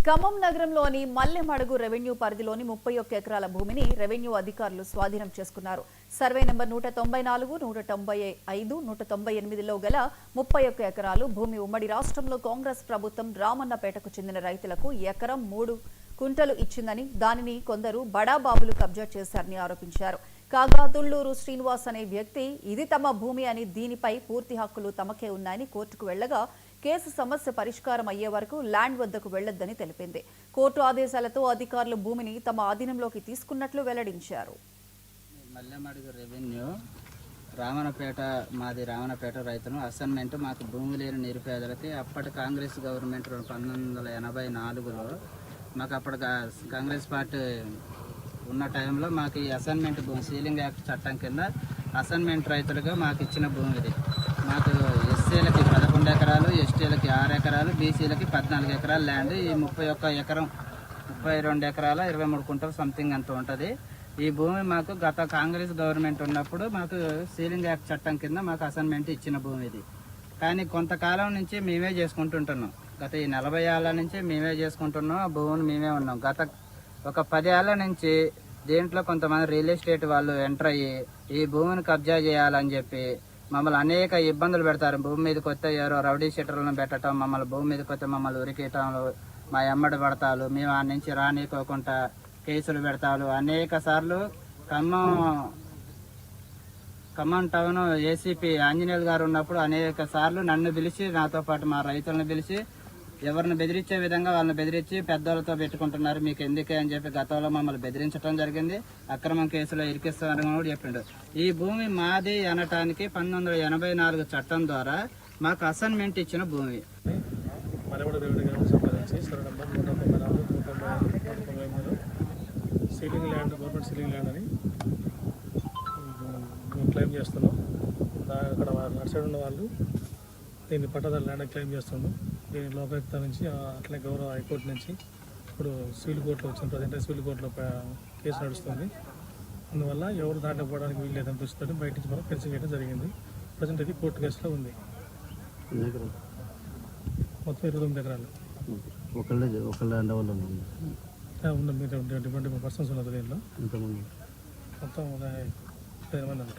ఖమ్మం నగరంలోని మల్లెమడుగు రెవెన్యూ పరిధిలోని 31 ఎకరాల భూమిని రెవెన్యూ అధికారులు స్వాధీనం చేసుకున్నారు. సర్వే నంబర్ 194, 195, 198లో గల 31 ఎకరాలు భూమి ఉమ్మడి రాష్ట్రంలో కాంగ్రెస్ ప్రభుత్వం రామన్నపేటకు చెందిన రైతులకు ఎకరం 3 కుంటలు ఇచ్చిందని, దానిని కొందరు బడాబాబులు కబ్జా చేశారని ఆరోపించారు. కాగా తుళ్లూరు శ్రీనివాస్ అనే వ్యక్తి ఇది తమ భూమి అని, దీనిపై పూర్తి హక్కులు తమకే ఉన్నాయని కోర్టుకు వెళ్లగా కేసు సమస్య పరిష్కారం అయ్యే వరకు ల్యాండ్ వద్దకు వెళ్లొద్దని తెలిపింది. కోర్టు ఆదేశాలతో అధికారులు భూమిని తమ ఆధీనంలోకి తీసుకున్నట్లు వెల్లడించారు. మల్లెమడుగు రెవెన్యూ మాది రామన్నపేట రైతును అసైన్మెంట్ మాకు భూమి లేని నిరుపేదలకి అప్పటి కాంగ్రెస్ గవర్నమెంట్ 1984లో మాకు అప్పటి కాంగ్రెస్ పార్టీ ఉన్న టైంలో మాకు ఈ అసైన్మెంట్ భూమి సీలింగ్ యాక్ట్ చట్టం కింద అసైన్మెంట్ రైతులుగా మాకు ఇచ్చిన భూమి ఇది. మాకు ఎస్సీలకి 11 ఎకరాలు, ఎస్టీలకి 6 ఎకరాలు, బీసీలకి 14 ఎకరాలు ల్యాండ్. ఈ 31 ఎకరం 32 ఎకరాల 23 కుంటలు సంథింగ్ అంత ఉంటుంది. ఈ భూమి మాకు గత కాంగ్రెస్ గవర్నమెంట్ ఉన్నప్పుడు మాకు సీలింగ్ యాక్ట్ చట్టం కింద మాకు అసైన్మెంట్ ఇచ్చిన భూమి ఇది. కానీ కొంతకాలం నుంచి మేమే చేసుకుంటుంటున్నాం. గత ఈ 40 ఏళ్ళ నుంచి మేమే చేసుకుంటున్నాం. ఆ భూమిని మేమే ఉన్నాం. గత ఒక 10 ఏళ్ళ నుంచి దీంట్లో కొంతమంది రియల్ ఎస్టేట్ వాళ్ళు ఎంటర్ అయ్యి ఈ భూమిని కబ్జా చేయాలని చెప్పి మమ్మల్ని అనేక ఇబ్బందులు పెడతారు. భూమి మీదకి వస్తే ఎవరో రౌడీ షీటర్లను పెట్టడం, మమ్మల్ని భూమి మీదకి వస్తే మమ్మల్ని ఉరికేయటం, మా ఎమ్మడి పడతాలు, మేము ఆ నుంచి రానికోకుండా కేసులు పెడతాలు. అనేక సార్లు ఖమ్మం టౌన్ ఏసీపీ ఆంజనేయులు గారు ఉన్నప్పుడు అనేక సార్లు నన్ను పిలిచి, నాతో పాటు మా రైతులను పిలిచి ఎవరిని బెదిరించే విధంగా వాళ్ళని బెదిరించి పెద్దలతో పెట్టుకుంటున్నారు, మీకు ఎందుకే అని చెప్పి గతంలో మమ్మల్ని బెదిరించడం జరిగింది. అక్రమం కేసులో ఇరికిస్తారని కూడా చెప్పిండు. ఈ భూమి మాది అనటానికి 1984 చట్టం ద్వారా మాకు అసైన్మెంట్ ఇచ్చిన భూమి. Ceiling land, government ceiling land అని మేము క్లెయిమ్ చేస్తున్నాం. అక్కడ అటు సైడ్ ఉన్న వాళ్ళు దీన్ని పట్టదారు ల్యాండ్ క్లెయిమ్ చేస్తున్నాం. దీని లోకాయుక్త నుంచి అట్లనే గౌరవ హైకోర్టు నుంచి ఇప్పుడు సివిల్ కోర్టులో వచ్చిన ప్రజెంట్ సివిల్ కోర్టులో కేసు నడుస్తుంది. అందువల్ల ఎవరు దాంట్లో పోవడానికి వీలు లేదని దృష్టితో బయట నుంచి మనం ఫెన్సింగ్ చేయడం జరిగింది. ప్రజెంట్ ఇది కోర్టు కేసులో ఉంది. మొత్తం 29 ఎకరాలు ఉంది. మీరు డిఫరెంట్ పర్సన్స్ ఉన్నారు దీనిలో. మొత్తం 5 మంది ఉన్నారు.